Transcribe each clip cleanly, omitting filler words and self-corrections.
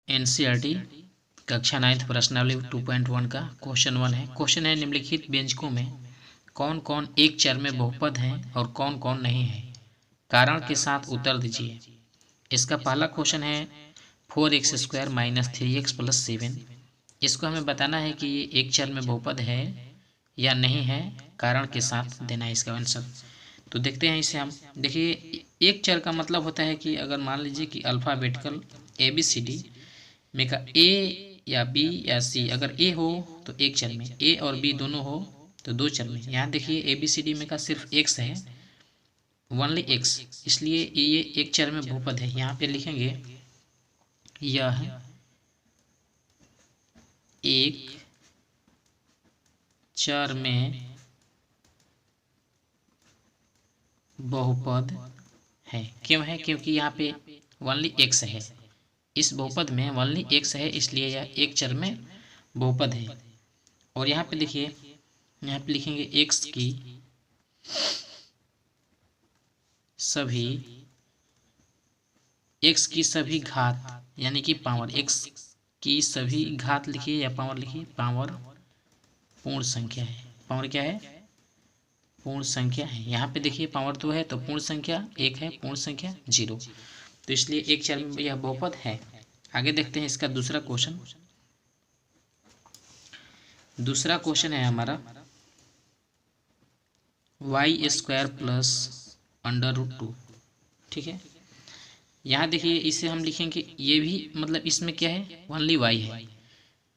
NCERT कक्षा 9 प्रश्नावली 2.1 का क्वेश्चन 1 है। क्वेश्चन है निम्नलिखित व्यंजकों में कौन कौन एक चर में बहुपद हैं और कौन कौन नहीं है, कारण के साथ उत्तर दीजिए। इसका पहला क्वेश्चन है 4x² - 3x + 7। इसको हमें बताना है कि ये एक चर में बहुपद है या नहीं है, कारण के साथ देना है इसका आंसर। तो देखते हैं इसे हम। देखिए, एक चर का मतलब होता है कि अगर मान लीजिए कि अल्फ़ाबेटिकल ABCD में का ए या बी या सी, अगर ए हो तो एक चर में, ए और बी दोनों हो तो दो चर में। यहाँ देखिए ABCD में का सिर्फ एक्स है, ओनली एक्स, इसलिए ये एक चर में बहुपद है। यहाँ पे लिखेंगे यह एक चर में बहुपद है। क्यों है? क्योंकि यहाँ पे ओनली एक्स है, इस बहुपद में ओनली एक्स है, इसलिए यह एक चर में बहुपद है। और यहाँ पे देखिए, यहाँ पे लिखेंगे एक्स की सभी घात, यानी कि पावर, एक्स की सभी घात लिखिए या पावर लिखिए, पावर पूर्ण संख्या है। पावर क्या है? पूर्ण संख्या है। यहाँ पे देखिए पावर 2 है तो पूर्ण संख्या 1 है, पूर्ण संख्या 0, तो इसलिए एक चर में यह बहुपद है। आगे देखते हैं इसका दूसरा क्वेश्चन। दूसरा क्वेश्चन है हमारा y² + √2। ठीक है, यहाँ देखिए इसे हम लिखेंगे, ये भी मतलब इसमें क्या है, ओनली y है,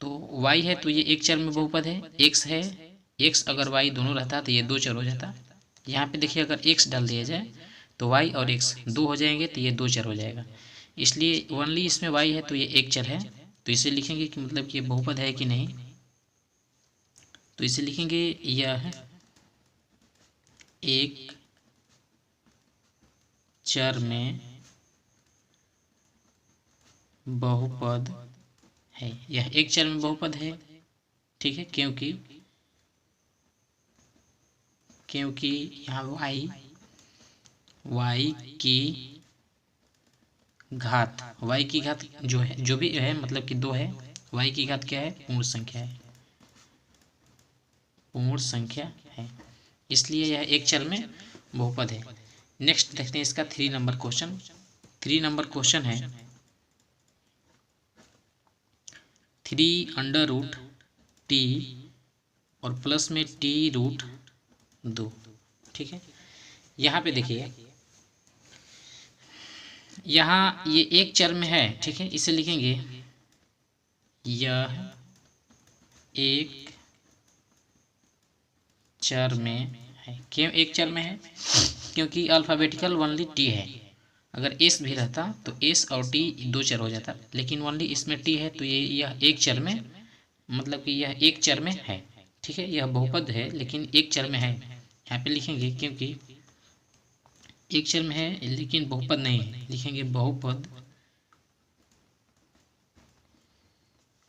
तो y है तो ये एक चर में बहुपद है। x है, x अगर y दोनों रहता तो ये दो चर हो जाता। यहाँ पे देखिए अगर x डाल दिया जाए तो y और x दो हो जाएंगे, तो ये दो चर हो जाएगा, इसलिए ओनली इसमें y है तो ये एक चर है। तो इसे लिखेंगे कि मतलब कि ये बहुपद है कि नहीं, तो इसे लिखेंगे यह एक चर में बहुपद है। यह एक चर में बहुपद है, ठीक है, क्योंकि यहाँ y की घात जो है, जो भी है, मतलब कि 2 है। y की घात क्या है? पूर्ण संख्या है, पूर्ण संख्या है, इसलिए यह एक चर में बहुपद है। नेक्स्ट देखते हैं इसका 3 नंबर क्वेश्चन। 3 नंबर क्वेश्चन है 3√t और प्लस में t√2। ठीक है, यहाँ पे देखिए, यहाँ ये एक चर में है, ठीक है, इसे लिखेंगे यह एक चर में है। क्यों एक चर में है? क्योंकि अल्फ़ाबेटिकल ओनली टी है। अगर एस भी रहता तो एस और टी दो चर हो जाता, लेकिन ओनली इसमें टी है तो यह एक चर में, मतलब कि यह एक चर में है। ठीक है, यह बहुपद है लेकिन एक चर में है। यहाँ पे लिखेंगे क्योंकि एक चर में है लेकिन बहुपद नहीं है, लिखेंगे बहुपद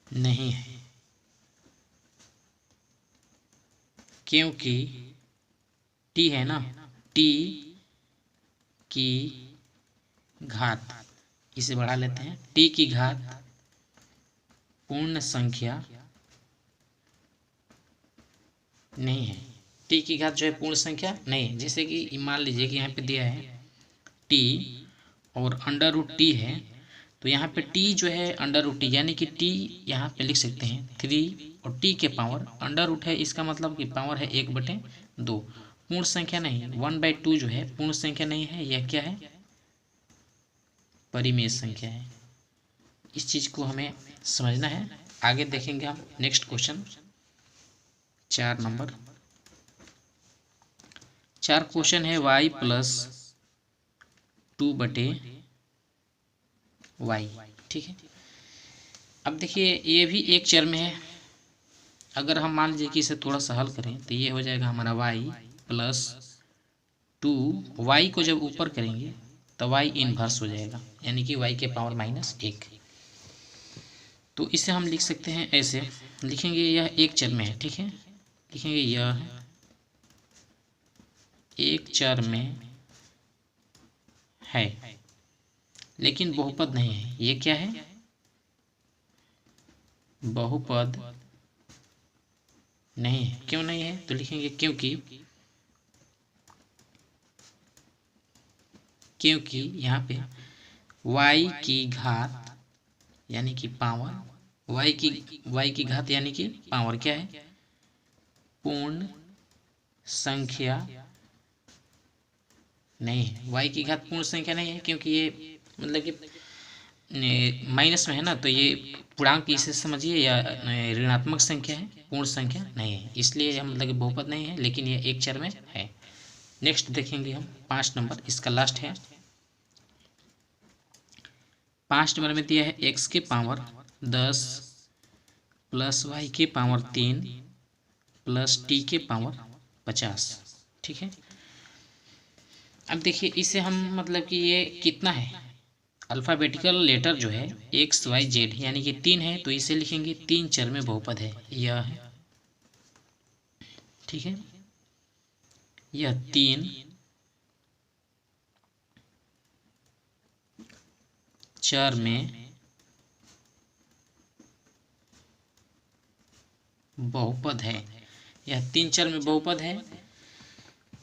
नहीं है, क्योंकि टी है ना, टी की घात, इसे बढ़ा लेते हैं, टी की घात पूर्ण संख्या नहीं है। टी की घात जो है पूर्ण संख्या नहीं है। जैसे कि मान लीजिए कि यहाँ पे दिया है टी और √t है, तो यहाँ पे t जो है √t, यानी कि t यहाँ पे लिख सकते हैं 3 और t के पावर √ है, इसका मतलब कि पावर है 1/2। पूर्ण संख्या नहीं, 1/2 जो है पूर्ण संख्या नहीं है, यह क्या है? परिमेय संख्या है। इस चीज़ को हमें समझना है। आगे देखेंगे हम नेक्स्ट क्वेश्चन 4 नंबर। 4 क्वेश्चन है y + 2/y। ठीक है, अब देखिए ये भी एक चर में है। अगर हम मान लीजिए कि इसे थोड़ा सा हल करें तो ये हो जाएगा हमारा y + 2, y को जब ऊपर करेंगे तो y इन्वर्स हो जाएगा, यानी कि y के पावर -1। तो इसे हम लिख सकते हैं ऐसे, लिखेंगे यह एक चर में है। ठीक है, लिखेंगे यह एक चर में है लेकिन बहुपद नहीं है। ये क्या है? बहुपद नहीं है। क्यों नहीं है? तो लिखेंगे क्योंकि यहाँ पे y की घात यानी कि पावर, y की घात यानी कि पावर क्या है? पूर्ण संख्या नहीं है। y की घात पूर्ण संख्या नहीं है क्योंकि ये मतलब कि माइनस में है ना, तो ये पूर्णांक इसे समझिए या ऋणात्मक संख्या है, पूर्ण संख्या नहीं है, इसलिए हम मतलब कि बहुपद नहीं है, लेकिन ये एक चर में है। नेक्स्ट देखेंगे हम 5 नंबर, इसका लास्ट है। 5 नंबर में दिया है x के पावर 10 प्लस y के पावर 3 प्लस t के पावर 50। ठीक है, अब देखिए इसे हम मतलब कि ये कितना है, अल्फ़ाबेटिकल लेटर जो है एक्स वाई जेड यानी कि 3 है, तो इसे लिखेंगे 3 चर में बहुपद है, यह है। ठीक है, यह 3 चर में बहुपद है, यह 3 चर में बहुपद है।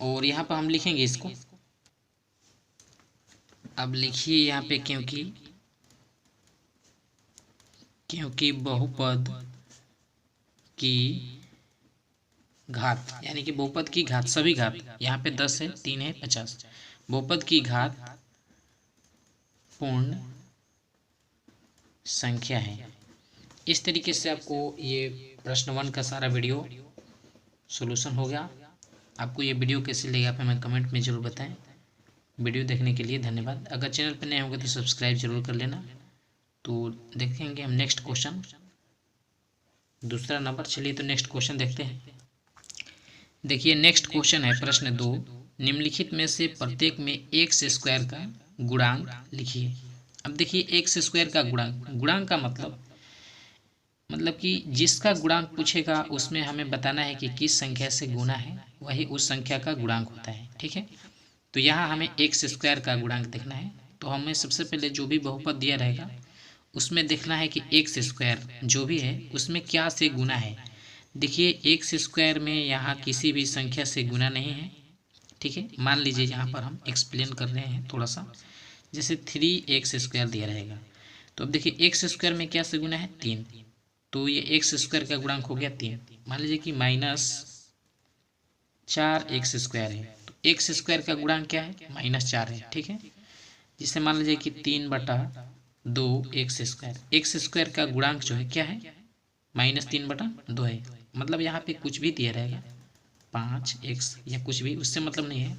और यहाँ पर हम लिखेंगे इसको, अब लिखिए यहाँ पे क्योंकि बहुपद की घात यानी कि बहुपद की घात, सभी घात, यहाँ पे 10 है, 3 है, 50, बहुपद की घात पूर्ण संख्या है। इस तरीके से आपको ये प्रश्न 1 का सारा वीडियो सॉल्यूशन हो गया। आपको ये वीडियो कैसे लगी आप हमें कमेंट में ज़रूर बताएं। वीडियो देखने के लिए धन्यवाद। अगर चैनल पर नए होंगे तो सब्सक्राइब जरूर कर लेना। तो देखेंगे हम नेक्स्ट क्वेश्चन, दूसरा नंबर। चलिए तो नेक्स्ट क्वेश्चन देखते हैं। देखिए नेक्स्ट क्वेश्चन है प्रश्न 2, निम्नलिखित में से प्रत्येक में एक्स स्क्वायर का गुणांक लिखिए। अब देखिए एक्स स्क्वायर का गुणांक का मतलब कि जिसका गुणांक पूछेगा उसमें हमें बताना है कि किस संख्या से गुना है, वही उस संख्या का गुणांक होता है। ठीक है, तो यहाँ हमें एक्स स्क्वायर का गुणांक देखना है, तो हमें सबसे पहले जो भी बहुपद दिया रहेगा उसमें देखना है कि एक्स स्क्वायर जो भी है उसमें क्या से गुना है। देखिए एक्स स्क्वायर में यहाँ किसी भी संख्या से गुना नहीं है। ठीक है, मान लीजिए यहाँ पर हम एक्सप्लेन कर रहे हैं थोड़ा सा, जैसे 3x स्क्वायर दिया रहेगा, तो अब देखिए एक्स स्क्वायर में क्या से गुना है? 3, तो ये एक्स स्क्वायर का गुणांक हो गया 3। मान लीजिए कि -4x स्क्वायर है, तो एक्स स्क्वायर का गुणांक क्या है? -4 है। ठीक है, जिसे मान लीजिए कि 3/2 एक्स स्क्वायर, एक्स स्क्वायर का गुणांक जो है क्या है? -3/2 है। मतलब यहाँ पे कुछ भी दिया रहेगा 5x या कुछ भी, उससे मतलब नहीं है,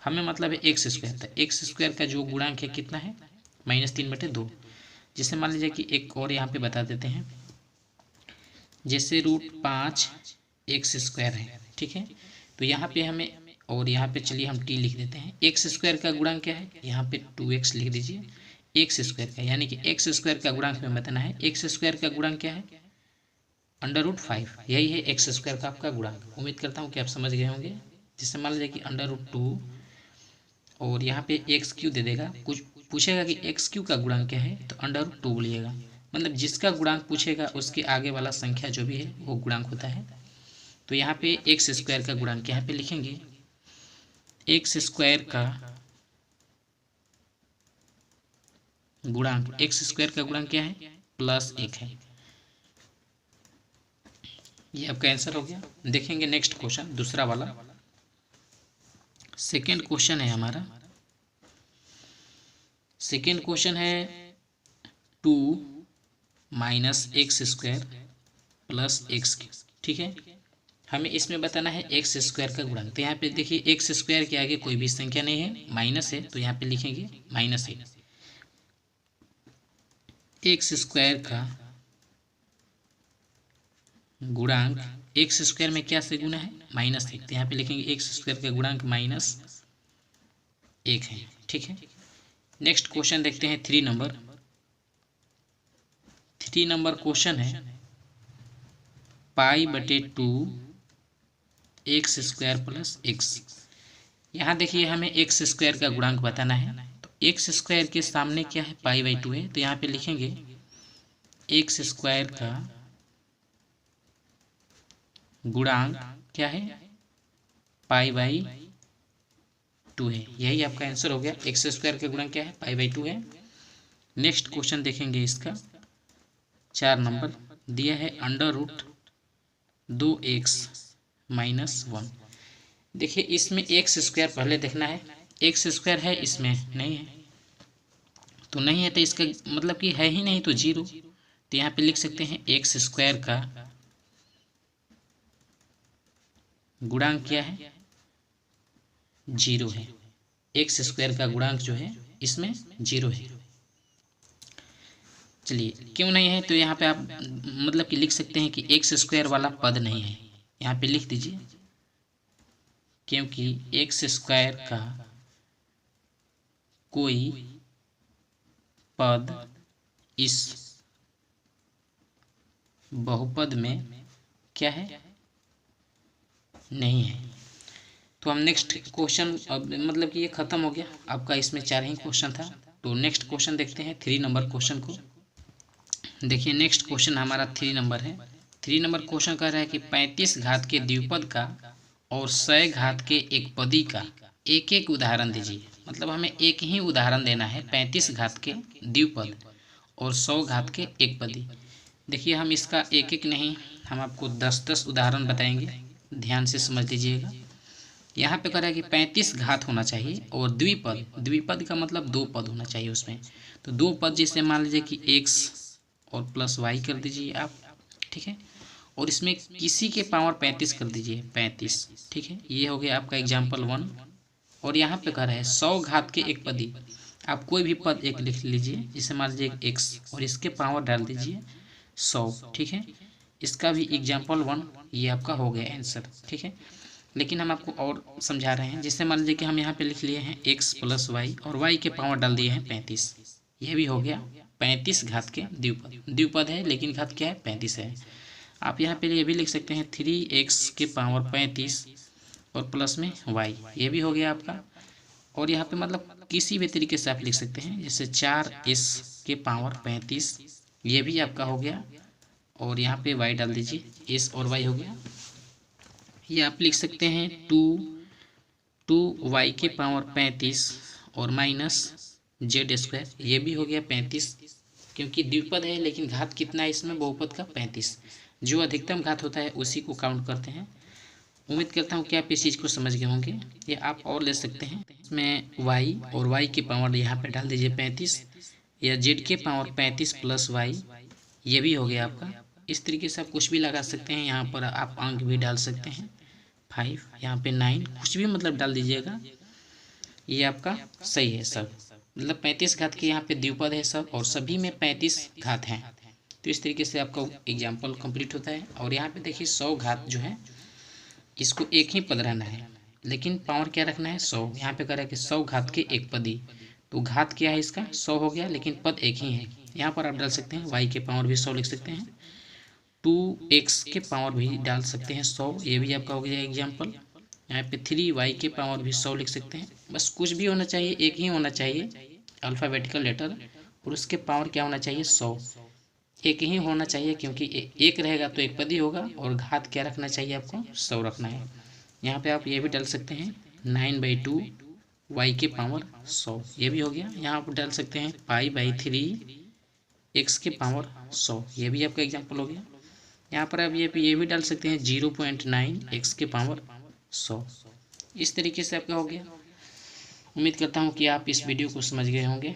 हमें मतलब है एक्स स्क्वायर। तो एक्स स्क्वायर का जो गुणांक है कितना है? -3/2। जिसे मान लीजिए कि एक और यहाँ पे बता देते हैं, जैसे √5x स्क्वायर है। ठीक है, तो यहाँ पे हमें, और यहाँ पे चलिए हम t लिख देते हैं। एक्स स्क्वायर का गुणांक क्या है? यहाँ पे 2x लिख दीजिए, एक्स स्क्वायर का, यानी कि एक्स स्क्वायर का गुणांक हमें बताना है। एक्स स्क्वायर का गुणांक क्या है? √5, यही है एक्स स्क्वायर का आपका गुणांक। उम्मीद करता हूँ कि आप समझ गए होंगे। जिससे मान लीजिए कि √2 और यहाँ पे x³ दे देगा, कुछ पूछेगा कि x³ का गुणांक क्या है, तो √2 बोलिएगा। मतलब जिसका गुणांक पूछेगा उसके आगे वाला संख्या जो भी है वो गुणांक होता है। तो यहाँ पे एक्स स्क्वायर का गुणांक यहाँ पे लिखेंगे, एक्स स्क्वायर का गुणांक, एक्स स्क्वायर का गुणांक क्या है? +1 है। ये आपका आंसर हो गया। देखेंगे नेक्स्ट क्वेश्चन, दूसरा वाला, सेकेंड क्वेश्चन है हमारा। सेकेंड क्वेश्चन है 2 - x स्क्वायर + x³। ठीक है, हमें इसमें बताना है एक्स स्क्वायर का गुणांक। तो यहाँ पे देखिए एक्स स्क्वायर के आगे कोई भी संख्या नहीं है, माइनस है, तो यहाँ पे लिखेंगे -1। एक्स स्क्वायर का गुणांक, एक्स स्क्वायर में क्या से गुना है? -1, तो यहाँ पे लिखेंगे एक्स स्क्वायर का गुणांक -1 है। ठीक है, नेक्स्ट क्वेश्चन देखते हैं 3 नंबर। 3 नंबर क्वेश्चन है π/2 एक्स स्क्वायर + x। यहाँ देखिए हमें एक्स स्क्वायर का गुणांक बताना है, तो एक्स स्क्वायर के सामने क्या है? π/2 है, तो यहाँ पे लिखेंगे एक्स स्क्वायर का गुणांक क्या है, पाई/2 है। यही आपका आंसर हो गया। एक्स स्क्वायर का गुणांक क्या है, पाई/2 है। नेक्स्ट क्वेश्चन देखेंगे इसका 4 नंबर दिया है √2x-1। देखिए इसमें एक्स स्क्वायर पहले देखना है, एक्स स्क्वायर है इसमें नहीं है, तो नहीं है तो इसका मतलब कि है ही नहीं, तो 0। तो यहाँ पे लिख सकते हैं एक्स स्क्वायर का गुणांक क्या है, 0 है। एक्स स्क्वायर का गुणांक जो है इसमें 0 है। चलिए क्यों नहीं है, तो यहाँ पे आप मतलब कि लिख सकते हैं कि एक्स स्क्वायर वाला पद नहीं है, यहाँ पे लिख दीजिए, क्योंकि एक्स स्क्वायर का कोई पद इस बहुपद में क्या है, नहीं है। तो हम नेक्स्ट क्वेश्चन, अब मतलब कि ये खत्म हो गया आपका, इसमें 4 ही क्वेश्चन था। तो नेक्स्ट क्वेश्चन देखते हैं 3 नंबर क्वेश्चन को। देखिए नेक्स्ट क्वेश्चन हमारा 3 नंबर है। 3 नंबर क्वेश्चन कह रहा है कि 35 घात के द्विपद का और 100 घात के एक पदी का एक एक उदाहरण दीजिए। मतलब हमें एक ही उदाहरण देना है, 35 घात के द्विपद और 100 घात के एक पदी। देखिए हम इसका एक एक नहीं, हम आपको 10-10 उदाहरण बताएंगे, ध्यान से समझ लीजिएगा। यहाँ पे कह रहा है कि 35 घात होना चाहिए और द्विपद, द्विपद का मतलब 2 पद होना चाहिए उसमें। तो 2 पद जैसे मान लीजिए कि x और प्लस y कर दीजिए आप, ठीक है, और इसमें किसी के पावर 35 कर दीजिए, 35, ठीक है। ये हो गया आपका एग्जाम्पल 1। और यहाँ पे कह रहा है 100 घात के एक पदी, आप कोई भी पद एक लिख लीजिए, जैसे मान लीजिए x और इसके पावर डाल दीजिए 100, ठीक है। इसका भी एग्जाम्पल 1 ये आपका हो गया आंसर, ठीक है। लेकिन हम आपको और समझा रहे हैं, जैसे मान लीजिए कि हम यहाँ पे लिख लिए हैं x + y और y के पावर डाल दिए हैं 35, ये भी हो गया 35 घात के द्विपद। द्विपद है लेकिन घात क्या है, 35 है। आप यहाँ पे ये भी लिख सकते हैं 3x के पावर 35 और प्लस में y, ये भी हो गया आपका। और यहाँ पे मतलब किसी भी तरीके से आप लिख सकते हैं, जैसे 4s के पावर 35, ये भी आपका हो गया। और यहाँ पे y डाल दीजिए, s और y हो गया। ये आप लिख सकते हैं 2y के पावर 35 और -z², ये भी हो गया 35, क्योंकि द्विपद है लेकिन घात कितना है इसमें, बहुपद का 35। जो अधिकतम घात होता है उसी को काउंट करते हैं। उम्मीद करता हूँ कि आप इस चीज़ को समझ गए होंगे। ये आप और ले सकते हैं, इसमें y और y के पावर यहाँ पे डाल दीजिए 35, या z के पावर 35 + y, ये भी हो गया आपका। इस तरीके से आप कुछ भी लगा सकते हैं। यहाँ पर आप अंक भी डाल सकते हैं, 5, यहाँ पे 9, कुछ भी मतलब डाल दीजिएगा, ये आपका सही है सब। मतलब 35 घात के यहाँ पे द्विपद है सब, और सभी में 35 घात हैं। तो इस तरीके से आपका एग्जाम्पल कंप्लीट होता है। और यहाँ पे देखिए 100 घात जो है इसको एक ही पद रहना है, लेकिन पावर क्या रखना है, 100। यहाँ पे कह रहा है कि 100 घात के एक पदी, तो घात क्या है इसका, 100 हो गया, लेकिन पद एक ही है। यहाँ पर आप डाल सकते हैं y के पावर भी 100 लिख सकते हैं, 2x के पावर भी डाल सकते हैं 100, ये भी आपका हो गया एग्जाम्पल। यहाँ पे 3y के पावर भी 100 लिख सकते हैं। बस कुछ भी होना चाहिए, एक ही होना चाहिए अल्फ़ाबेटिकल लेटर, और उसके पावर क्या होना चाहिए, 100, एक ही होना चाहिए, क्योंकि एक रहेगा तो एक पदी होगा, और घात क्या रखना चाहिए आपको, 100 रखना है। यहाँ पे आप ये भी डाल सकते हैं 9/2 y के पावर 100, ये भी हो गया। यहाँ आप डाल सकते हैं π/3 x के पावर 100, ये भी आपका एग्जाम्पल हो गया। यहाँ पर आप ये भी डाल सकते हैं 0.9 x के पावर 100। इस तरीके से आपका हो गया। उम्मीद करता हूँ कि आप इस वीडियो को समझ गए होंगे।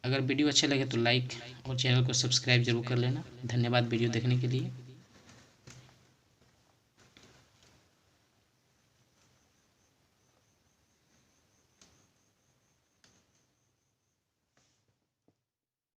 अगर वीडियो अच्छा लगे तो लाइक और चैनल को सब्सक्राइब जरूर कर लेना। धन्यवाद वीडियो देखने के लिए।